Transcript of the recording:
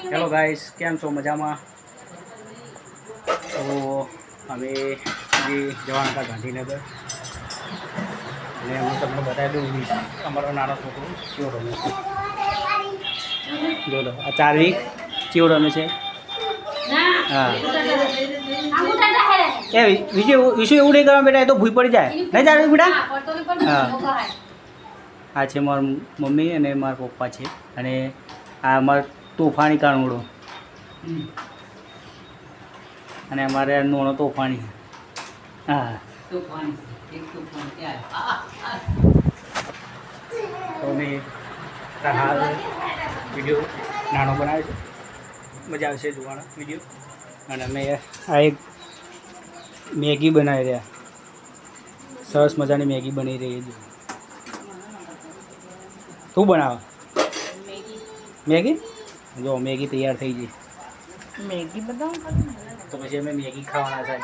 Hello guys, કેમ છો? મજામાં? તો અમે જવાના હતા ગાંધીનગર અને હું તમને બતાવી દઉં અમારો નાનો છોકરો કેવો રમે છે. જો આ 4 વીક કેવો રમે છે. હા એ વિશે એવું નહીં કરવા બેટા, એ તો ભૂઈ પડી જાય નહીં ચાલે બેટા. હા આ છે મારા મમ્મી અને મારા પપ્પા છે અને આ અમારા તોફાની કાનુડો અને અમારે નોનો તોફાની. હા તો અમે હાલ વિડીયો નાનો બનાવે છે, મજા આવશે જોવાનો વિડીયો. અને અમે આ એક મેગી બનાવી રહ્યા, સરસ મજાની મેગી બની રહી છે. તું બનાવ મેગી? જો મેગી તૈયાર થઈ ગઈ. મેગી બનાવ તો પછી અમે મેગી ખાવાના છે.